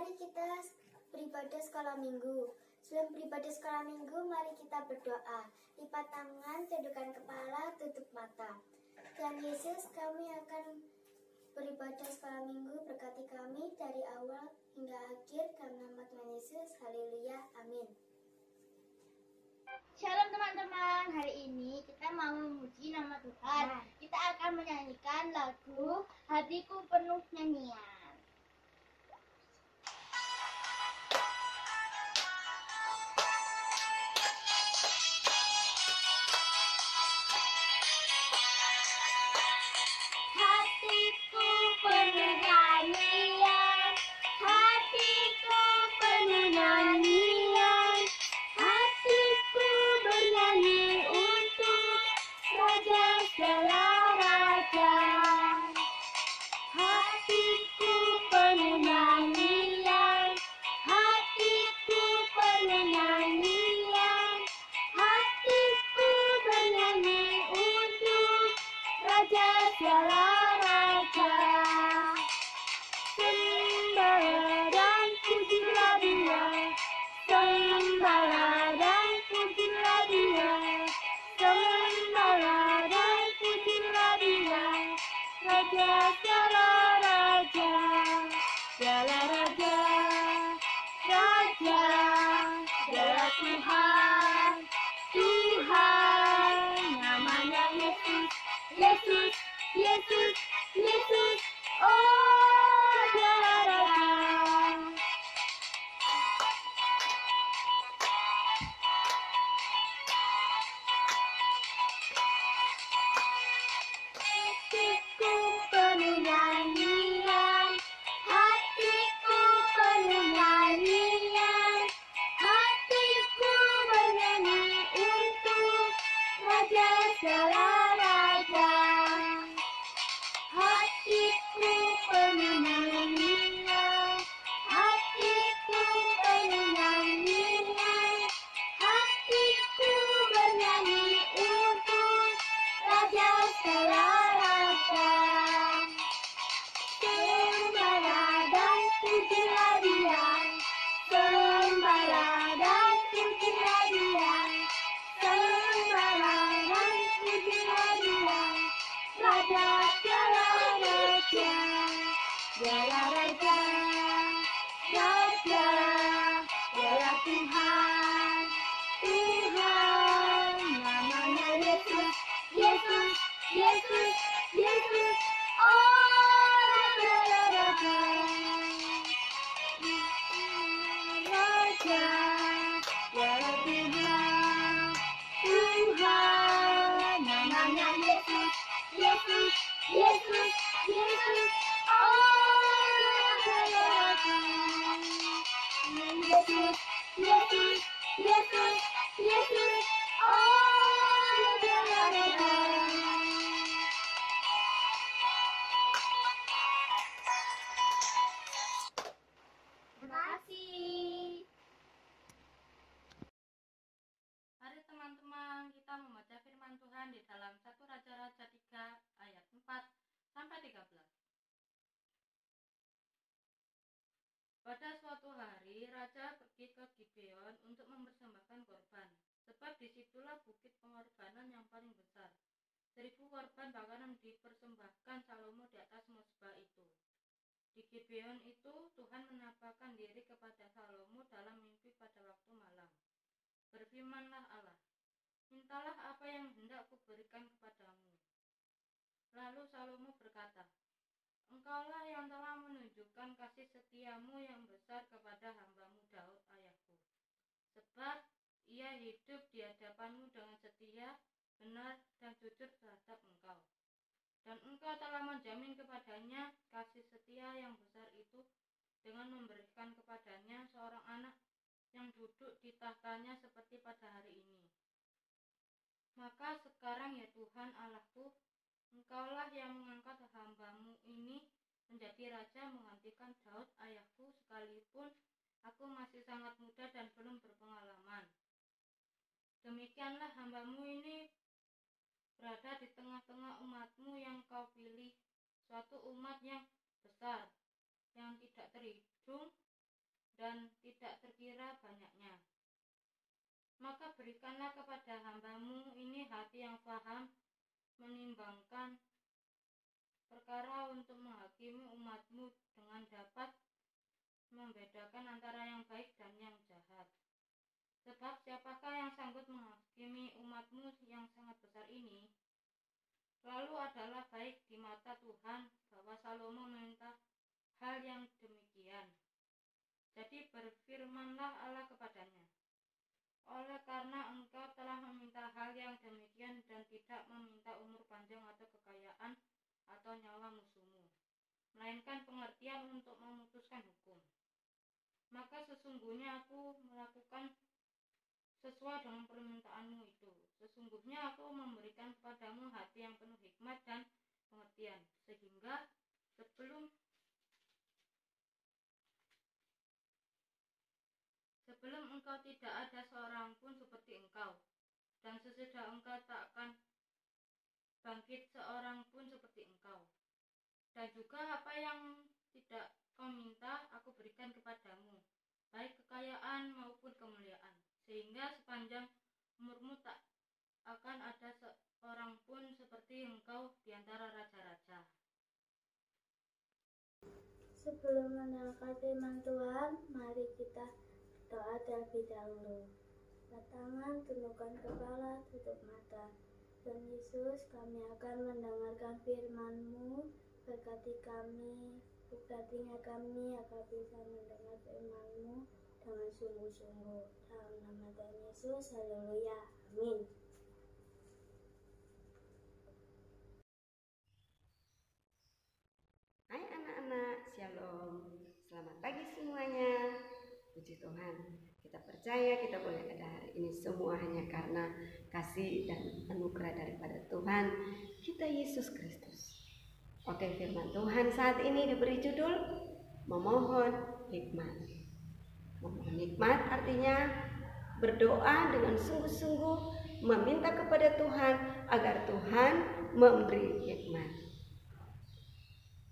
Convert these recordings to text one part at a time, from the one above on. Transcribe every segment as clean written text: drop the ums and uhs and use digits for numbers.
Mari kita beribadah sekolah minggu. Sebelum beribadah sekolah minggu, mari kita berdoa. Lipat tangan, tundukkan kepala, tutup mata. Tuhan Yesus, kami akan beribadah sekolah minggu. Berkati kami dari awal hingga akhir. Dalam nama Tuhan Yesus, haleluya, amin. Shalom teman-teman, hari ini kita mau memuji nama Tuhan. Kita akan menyanyikan lagu Hatiku Penuh Nyanyian. Hatiku penuh nyanyian, hatiku penuh nyanyian, hatiku bernyanyi untuk Raja segala raja. Hatiku penuh nyanyian, hatiku penuh nyanyian, hatiku bernyanyi untuk Raja segala raja. Sembahlah dan pujilah Dia, sembahlah dan pujilah Dia, sembahlah dan pujilah Dia, Raja segala raja, segala raja, raja, segala Tuhan, Tuhan, namanya Yesus, Yesus, Yesus, Yesus, oh segala raja. Hatiku penuh nyanyian, hatiku penuh nyanyian, hatiku bernyanyi untuk Raja segala raja. Hatiku penuh nyanyian, hatiku penuh nyanyian, hatiku bernyanyi untuk Raja segala raja. Sembahlah dan pujilah Dia, sembahlah dan pujilah Dia, sembahlah dan pujilah Dia, Raja segala raja, segala raja, raja, segala Tuhan, Tuhan, namanya Yesus, Yesus, Yesus, Yesus, oh segala raja, raja, segala Tuhan, Tuhan, namanya Yesus, Yesus, Yesus, Yesus, oh segala raja, Yesus, Yesus, Yesus, Yesus, oh segala raja. Terima kasih. Mari teman-teman kita membaca firman Tuhan di dalam 1 Raja-Raja 3 ayat 4 sampai 13. Pada suatu hari raja pergi ke Gibeon untuk mempersembahkan korban, sebab disitulah bukit pengorbanan yang paling besar. 1000 korban bakaran dipersembahkan Salomo di atas mezbah itu. Di Gibeon itu Tuhan menampakkan diri kepada Salomo dalam mimpi pada waktu malam. Berfirmanlah Allah, mintalah apa yang hendak kuberikan kepadamu. Lalu Salomo berkata, Engkaulah yang telah menunjukkan kasih setiamu yang besar kepada hambamu Daud ayahku. Sebab ia hidup di hadapanmu dengan setia, benar, dan jujur terhadap engkau. Dan engkau telah menjamin kepadanya kasih setia yang besar itu dengan memberikan kepadanya seorang anak yang duduk di tahtanya seperti pada hari ini. Maka sekarang ya Tuhan Allahku, Engkaulah yang mengangkat hambamu ini menjadi raja menggantikan Daud ayahku, sekalipun aku masih sangat muda dan belum berpengalaman. Demikianlah hambamu ini berada di tengah-tengah umatmu yang kau pilih, suatu umat yang besar, yang tidak terhitung dan tidak terkira banyaknya. Maka berikanlah kepada hamba-Mu ini hati yang paham menimbangkan perkara untuk menghakimi umat-Mu dengan dapat membedakan antara yang baik dan yang jahat. Sebab siapakah yang sanggup menghakimi umat-Mu yang sangat besar ini? Lalu adalah baik di mata Tuhan bahwa Salomo meminta hal yang demikian. Jadi berfirmanlah Allah kepadanya, oleh karena engkau telah meminta hal yang demikian dan tidak meminta umur panjang atau kekayaan atau nyawa musuhmu, melainkan pengertian untuk memutuskan hukum, maka sesungguhnya aku melakukan sesuai dengan permintaanmu itu. Sesungguhnya aku memberikan kepadamu hati yang penuh hikmat dan pengertian, sehingga sebelum engkau tidak ada seorang pun seperti engkau, dan sesudah engkau tak akan bangkit seorang pun seperti engkau. Dan juga apa yang tidak kau minta aku berikan kepadamu, baik kekayaan maupun kemuliaan, sehingga sepanjang umurmu tak akan ada seorang pun seperti engkau di antara raja-raja. Sebelum mendengarkan firman Tuhan, mari kita berdoa terlebih dahulu. Angkat tangan, tundukkan kepala, tutup mata. Tuhan Yesus, kami akan mendengarkan firman-Mu. Berkati kami, buka telinga kami agar bisa mendengar firman-Mu dengan sungguh-sungguh. Dalam nama Tuhan Yesus, haleluya, amin. Hai anak-anak, shalom. Selamat pagi semuanya. Puji Tuhan, kita percaya kita boleh ada hari ini semua hanya karena kasih dan anugerah daripada Tuhan kita Yesus Kristus. Oke, firman Tuhan saat ini diberi judul memohon hikmat. Memohon hikmat artinya berdoa dengan sungguh-sungguh, meminta kepada Tuhan agar Tuhan memberi hikmat.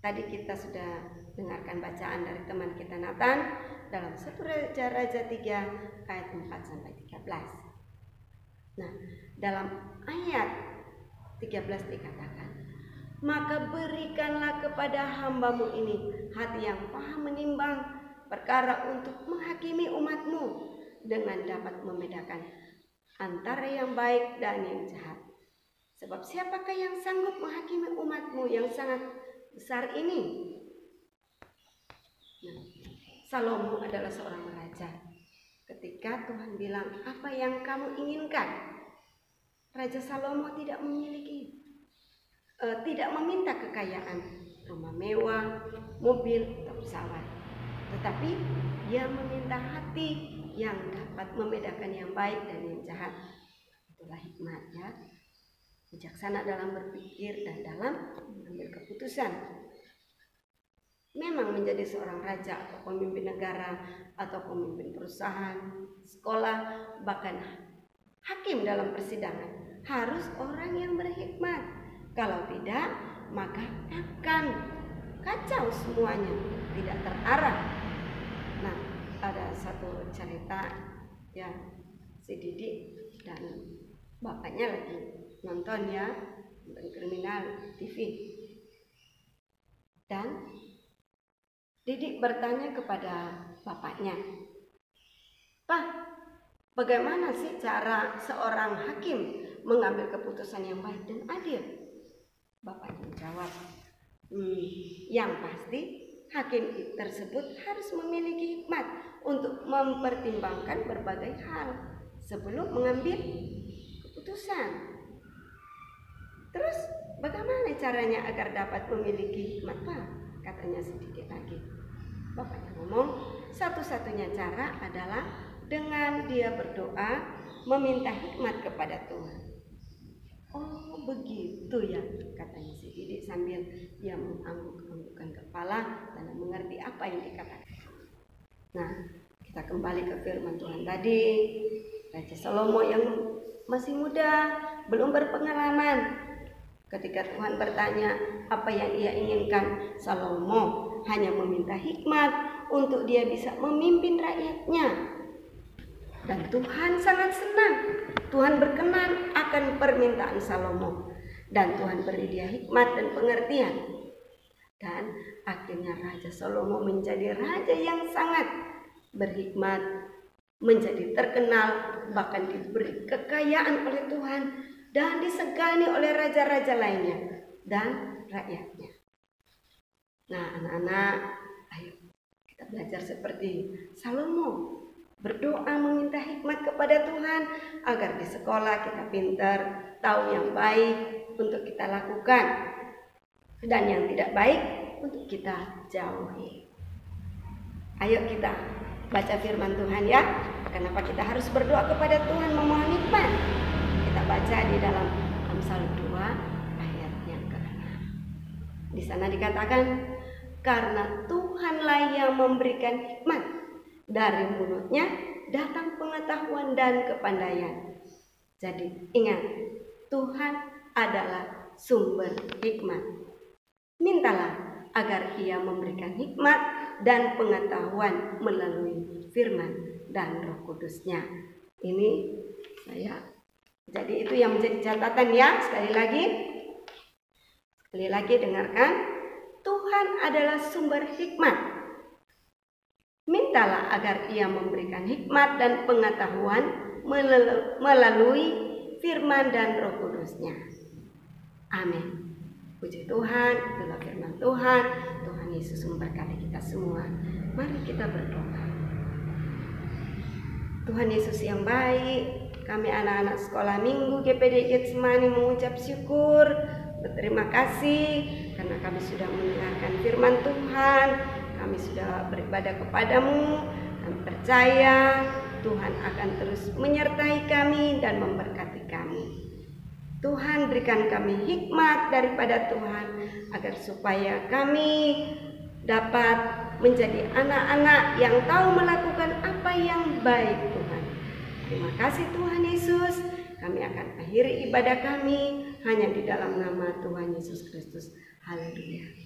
Tadi kita sudah dengarkan bacaan dari teman kita Nathan dalam 1 Raja 3 ayat 4-13. Nah, dalam ayat 13 dikatakan, maka berikanlah kepada hamba-Mu ini hati yang paham menimbang perkara untuk menghakimi umat-Mu dengan dapat membedakan antara yang baik dan yang jahat. Sebab siapakah yang sanggup menghakimi umat-Mu yang sangat besar ini? Nah, Salomo adalah seorang raja. Ketika Tuhan bilang, apa yang kamu inginkan? Raja Salomo tidak meminta kekayaan, rumah mewah, mobil, atau pesawat. Tetapi dia meminta hati yang dapat membedakan yang baik dan yang jahat. Itulah hikmatnya. Bijaksana dalam berpikir dan dalam mengambil keputusan. Memang menjadi seorang raja atau pemimpin negara atau pemimpin perusahaan, sekolah, bahkan hakim dalam persidangan harus orang yang berhikmat. Kalau tidak, maka akan kacau semuanya, tidak terarah. Nah, ada satu cerita ya, si Didik dan bapaknya lagi nonton ya, kriminal TV. Dan Didik bertanya kepada bapaknya, "Pak, bagaimana sih cara seorang hakim mengambil keputusan yang baik dan adil?" Bapaknya menjawab, "Yang pasti hakim tersebut harus memiliki hikmat untuk mempertimbangkan berbagai hal sebelum mengambil keputusan." "Terus bagaimana caranya agar dapat memiliki hikmat, Pak?" katanya sedikit lagi. Bapaknya ngomong, satu-satunya cara adalah dengan dia berdoa meminta hikmat kepada Tuhan. "Oh begitu ya," katanya si Didik sambil dia mengangguk-anggukkan kepala dan mengerti apa yang dikatakan. Nah, kita kembali ke firman Tuhan tadi. Raja Salomo yang masih muda, belum berpengalaman. Ketika Tuhan bertanya apa yang ia inginkan, Salomo hanya meminta hikmat untuk dia bisa memimpin rakyatnya. Dan Tuhan sangat senang. Tuhan berkenan akan permintaan Salomo. Dan Tuhan beri dia hikmat dan pengertian. Dan akhirnya Raja Salomo menjadi raja yang sangat berhikmat, menjadi terkenal, bahkan diberi kekayaan oleh Tuhan dan disegani oleh raja-raja lainnya dan rakyatnya. Nah, anak-anak, ayo kita belajar seperti Salomo, berdoa meminta hikmat kepada Tuhan agar di sekolah kita pintar, tahu yang baik untuk kita lakukan dan yang tidak baik untuk kita jauhi. Ayo kita baca firman Tuhan ya. Kenapa kita harus berdoa kepada Tuhan memohon hikmat? Kita baca di dalam Amsal 2 ayat yang ke-6. Di sana dikatakan, karena Tuhanlah yang memberikan hikmat, dari mulutnya datang pengetahuan dan kepandaian. Jadi ingat, Tuhan adalah sumber hikmat. Mintalah agar Ia memberikan hikmat dan pengetahuan melalui firman dan Roh Kudus-Nya. Ini jadi itu yang menjadi catatan ya. Sekali lagi dengarkan, Tuhan adalah sumber hikmat. Mintalah agar Ia memberikan hikmat dan pengetahuan melalui firman dan Roh Kudus-Nya. Amin. Puji Tuhan, itulah firman Tuhan. Tuhan Yesus memberkati kita semua. Mari kita berdoa. Tuhan Yesus yang baik, kami anak-anak sekolah minggu GPD Getsemani mengucap syukur, berterima kasih karena kami sudah mendengarkan firman Tuhan. Kami sudah beribadah kepadamu. Kami percaya Tuhan akan terus menyertai kami dan memberkati kami. Tuhan, berikan kami hikmat daripada Tuhan agar supaya kami dapat menjadi anak-anak yang tahu melakukan apa yang baik, Tuhan. Terima kasih Tuhan Yesus. Kami akan akhiri ibadah kami hanya di dalam nama Tuhan Yesus Kristus. Haleluya.